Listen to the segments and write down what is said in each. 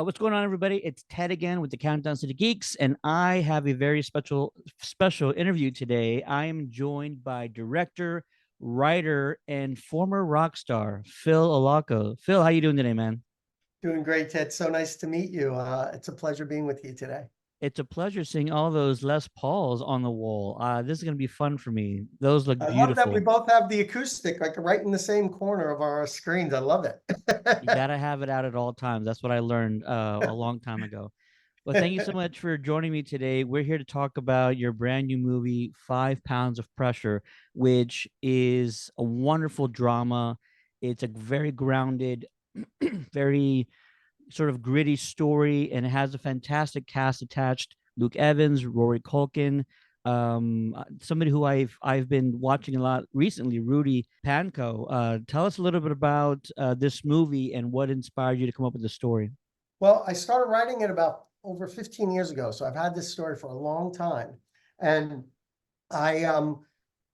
What's going on, everybody? It's Ted again with the Countdown to the Geeks, and I have a very special interview today. I am joined by director, writer, and former rock star Phil Allocco. Phil, how you doing today, man? Doing great, Ted. So nice to meet you. It's a pleasure being with you today. It's a pleasure seeing all those Les Pauls on the wall. This is going to be fun for me. Those look I love that we beautiful. both have the acoustic, like right in the same corner of our screens. I love You it. gotta have it out at all times. That's what I learned a long time ago. Well, thank you so much for joining me today. We're here to talk about your brand new movie, 5 Pounds of Pressure, which is a wonderful drama. It's a very grounded, very sort of gritty story, and it has a fantastic cast attached. Luke Evans, Rory Culkin, somebody who I've been watching a lot recently, Rudy Pankow. Tell us a little bit about this movie and what inspired you to come up with the story. Well, I started writing it about over 15 years ago, so I've had this story for a long time. And I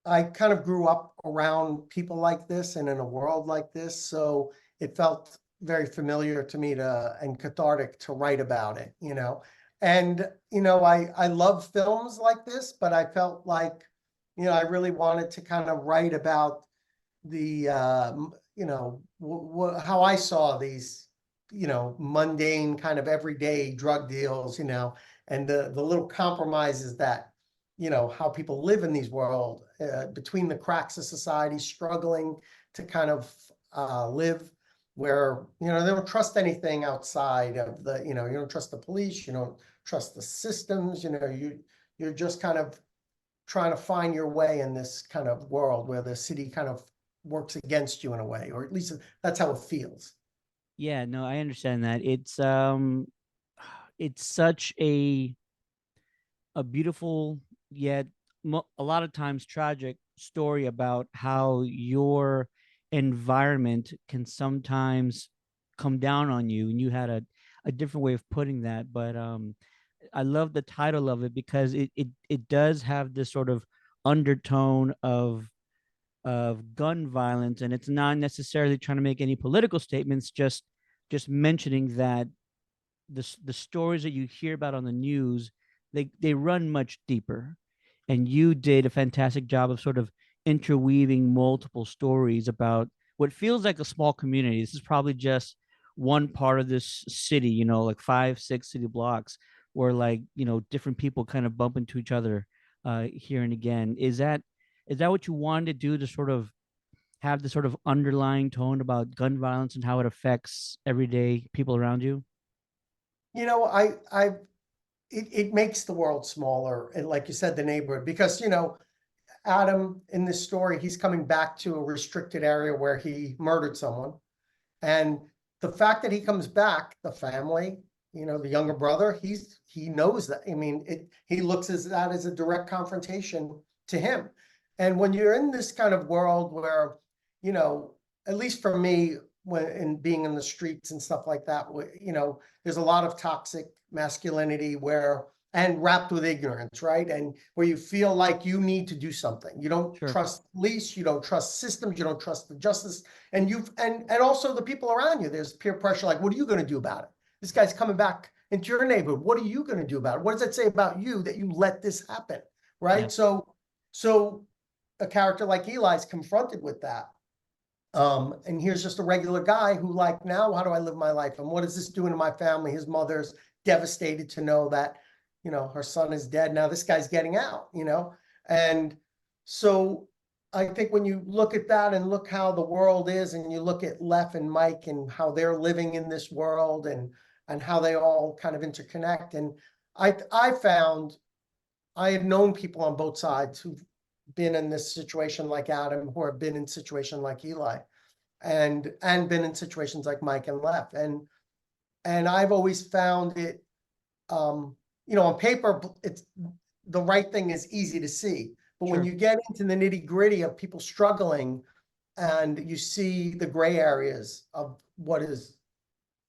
I kind of grew up around people like this and in a world like this, so it felt very familiar to me to and cathartic to write about it. And I love films like this, but I felt like, I really wanted to kind of write about the how I saw these, mundane kind of everyday drug deals, and the little compromises that how people live in these world between the cracks of society, struggling to kind of live where they don't trust anything outside of you don't trust the police, you don't trust the systems, you're just kind of trying to find your way in this kind of world where the city kind of works against you in a way, or at least that's how it feels. Yeah, no, I understand that. It's such a beautiful yet a lot of times tragic story about how your environment can sometimes come down on you, and you had a different way of putting that, but I love the title of it because it does have this sort of undertone of gun violence, and it's not necessarily trying to make any political statements, just mentioning that the stories that you hear about on the news, they run much deeper, and you did a fantastic job of sort of interweaving multiple stories about what feels like a small community. This is probably just one part of this city, like 5 6 city blocks, where, like, different people kind of bump into each other here and again. Is that what you wanted to do, to sort of have this sort of underlying tone about gun violence and how it affects everyday people around you? You know, I it makes the world smaller, and like you said, the neighborhood, because Adam in this story, he's coming back to a restricted area where he murdered someone. And the fact that he comes back, the family, the younger brother, he knows that. I mean, he looks as that as a direct confrontation to him. And when you're in this kind of world where, you know, at least for me, when in being in the streets and stuff like that, there's a lot of toxic masculinity where and wrapped with ignorance, right? And where you feel like you need to do something. You don't Sure. trust police, you don't trust systems, you don't trust the justice, and and also the people around you. There's peer pressure, like, what are you going to do about it? This guy's coming back into your neighborhood. What are you going to do about it? What does it say about you that you let this happen? Yeah. Right. So a character like Eli is confronted with that. And here's just a regular guy who, like, now how do I live my life? And what is this doing to my family? His mother's devastated to know that, her son is dead. Now this guy's getting out. And so I think when you look at that and look how the world is, and you look at Lef and Mike and how they're living in this world, and how they all kind of interconnect. And I found I have known people on both sides who've been in this situation like Adam, who have been in situation like Eli, and been in situations like Mike and Lef. And I've always found it, on paper, it's the right thing is easy to see. But when Sure. you get into the nitty gritty of people struggling, and you see the gray areas of what is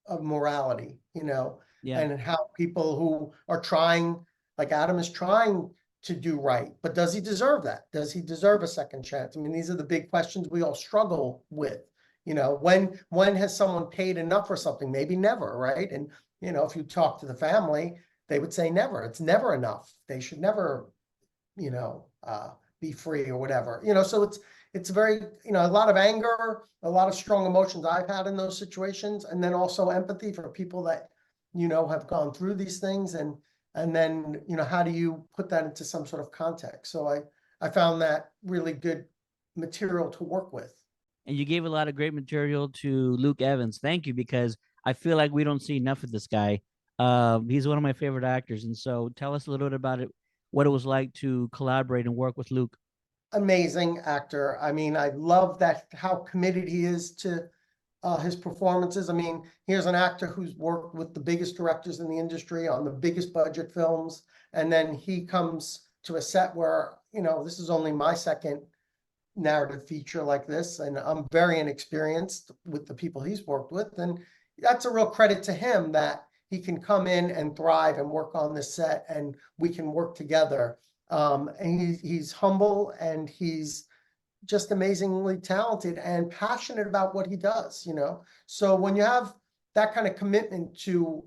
of morality, Yeah. and how people who are trying, like Adam is trying to do right, but does he deserve that? Does he deserve a second chance? I mean, these are the big questions we all struggle with. When has someone paid enough for something? Maybe never, right? if you talk to the family, they would say never. It's never enough. They should never, be free or whatever. So it's very, a lot of anger, a lot of strong emotions I've had in those situations, and then also empathy for people that, have gone through these things. And then, how do you put that into some sort of context? So I found that really good material to work with. And you gave a lot of great material to Luke Evans. Thank you, because I feel like we don't see enough of this guy. He's one of my favorite actors, and so tell us a little bit about it, what it was like to collaborate and work with Luke. Amazing actor. I mean, I love that how committed he is to his performances. I mean, here's an actor who's worked with the biggest directors in the industry on the biggest budget films, and then he comes to a set where, this is only my second narrative feature like this, and I'm very inexperienced with the people he's worked with, and that's a real credit to him that he can come in and thrive and work on this set, and we can work together. And he's humble, and he's just amazingly talented and passionate about what he does. So when you have that kind of commitment to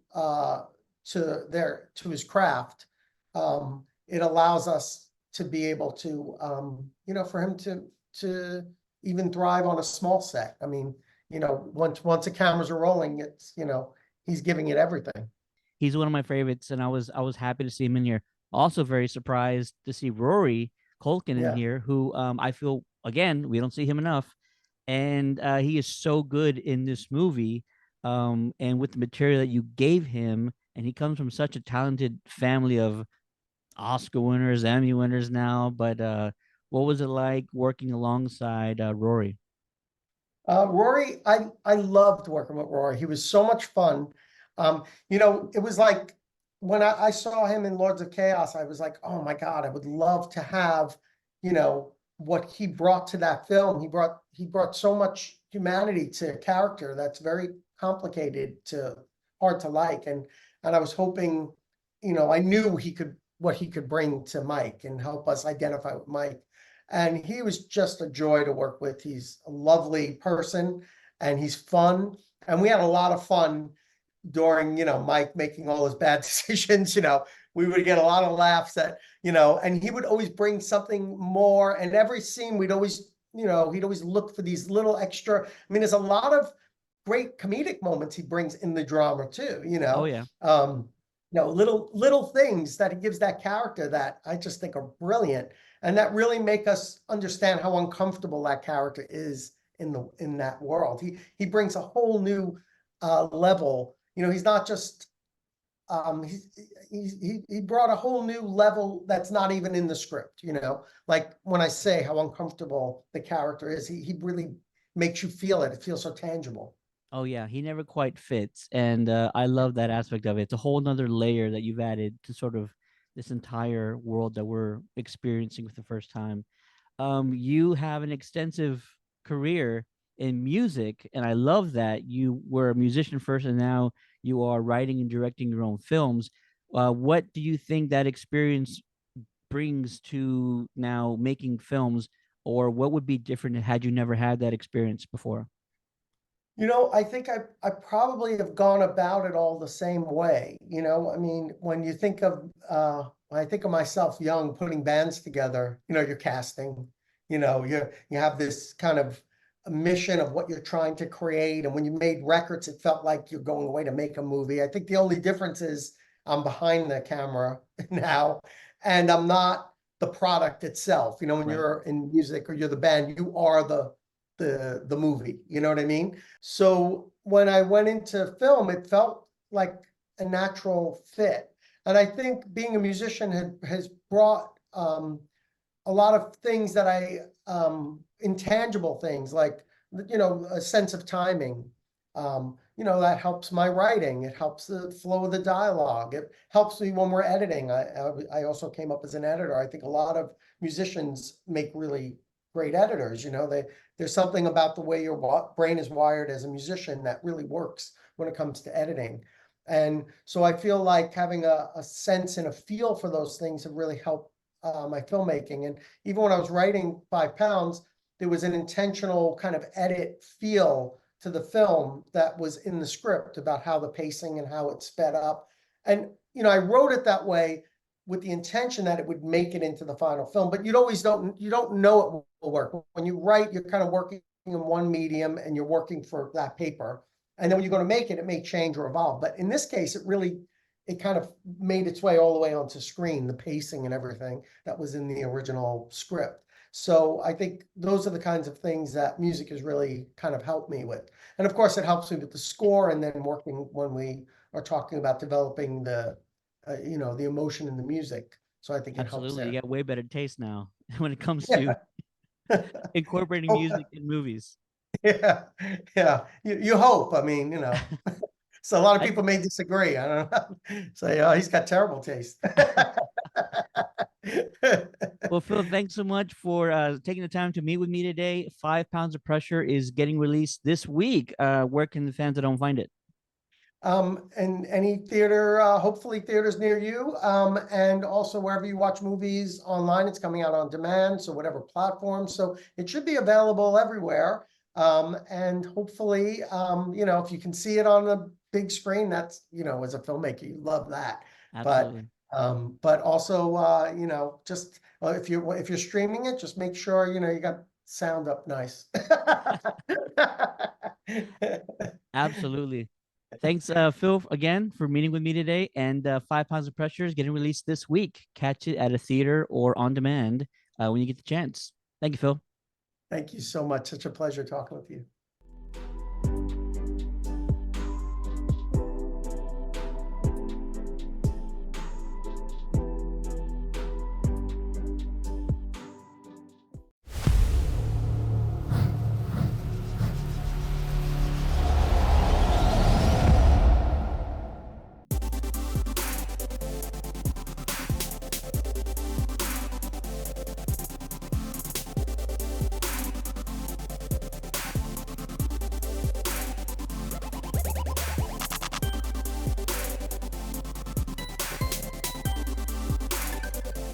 his craft, it allows us to be able to, for him to even thrive on a small set. I mean, once the cameras are rolling, it's, he's giving it everything. He's one of my favorites, and I was happy to see him in here. Also, very surprised to see Rory Culkin in Yeah. here, who I feel again we don't see him enough, and he is so good in this movie. And with the material that you gave him, and he comes from such a talented family of Oscar winners, Emmy winners now. But what was it like working alongside Rory? Rory, I loved working with Rory. He was so much fun. It was like when I saw him in Lords of Chaos, I was like, oh my God, I would love to have, what he brought to that film. He brought so much humanity to a character that's very complicated to hard to like. And I was hoping, I knew what he could bring to Mike and help us identify with Mike. And he was just a joy to work with. He's a lovely person, and he's fun. And we had a lot of fun during, Mike making all his bad decisions. We would get a lot of laughs and he would always bring something more. And every scene he'd always look for these little extra. I mean, there's a lot of great comedic moments he brings in the drama too, Oh yeah. little things that he gives that character that I just think are brilliant, and that really make us understand how uncomfortable that character is in that world. He brings a whole new level. He's not just he brought a whole new level that's not even in the script. Like when I say how uncomfortable the character is, he really makes you feel it. It feels so tangible. Oh yeah, he never quite fits, and I love that aspect of it. It's a whole nother layer that you've added to sort of this entire world that we're experiencing for the first time. You have an extensive career in music, and I love that you were a musician first, and now you are writing and directing your own films. What do you think that experience brings to now making films, or what would be different had you never had that experience before? I think I probably have gone about it all the same way. I mean, when I think of myself young, putting bands together, you're casting, you have this kind of a mission of what you're trying to create. And when you made records, it felt like you're going away to make a movie. I think the only difference is I'm behind the camera now, and I'm not the product itself. When Right. you're in music or you're the band, you are the movie. You know what I mean? So when I went into film, it felt like a natural fit. And I think being a musician has brought a lot of things that intangible things like, a sense of timing. That helps my writing. It helps the flow of the dialogue. It helps me when we're editing. I also came up as an editor. I think a lot of musicians make really great editors. There's something about the way your brain is wired as a musician that really works when it comes to editing. And so I feel like having a sense and a feel for those things have really helped my filmmaking. And even when I was writing 5 Pounds, there was an intentional kind of edit feel to the film that was in the script about how the pacing and how it sped up. And, I wrote it that way with the intention that it would make it into the final film, but you don't know it will work. When you write, you're kind of working in one medium and you're working for that paper. And then when you're going to make it, it may change or evolve. But in this case, it kind of made its way all the way onto screen, the pacing and everything that was in the original script. So I think those are the kinds of things that music has really kind of helped me with. And of course, it helps me with the score, and then working when we are talking about developing the emotion in the music. So I think it helps Absolutely. You there. got way better taste now when it comes to Yeah. incorporating Oh, music in movies. yeah, yeah. You hope. I mean, so a lot of I, people may disagree. I don't know. Say, oh, he's got terrible taste. well, Phil, thanks so much for taking the time to meet with me today. 5 Pounds of Pressure is getting released this week. Where can the fans that don't find it? And any theater, hopefully theaters near you, and also wherever you watch movies online, it's coming out on demand, so whatever platform. So it should be available everywhere. And hopefully, if you can see it on the big screen, that's, as a filmmaker, you love that. But Absolutely. but also, just if you're streaming it, just make sure you got sound up nice. Absolutely. Thanks, Phil, again for meeting with me today. And 5 Pounds of Pressure is getting released this week. Catch it at a theater or on demand when you get the chance. Thank you, Phil. Thank you so much. Such a pleasure talking with you.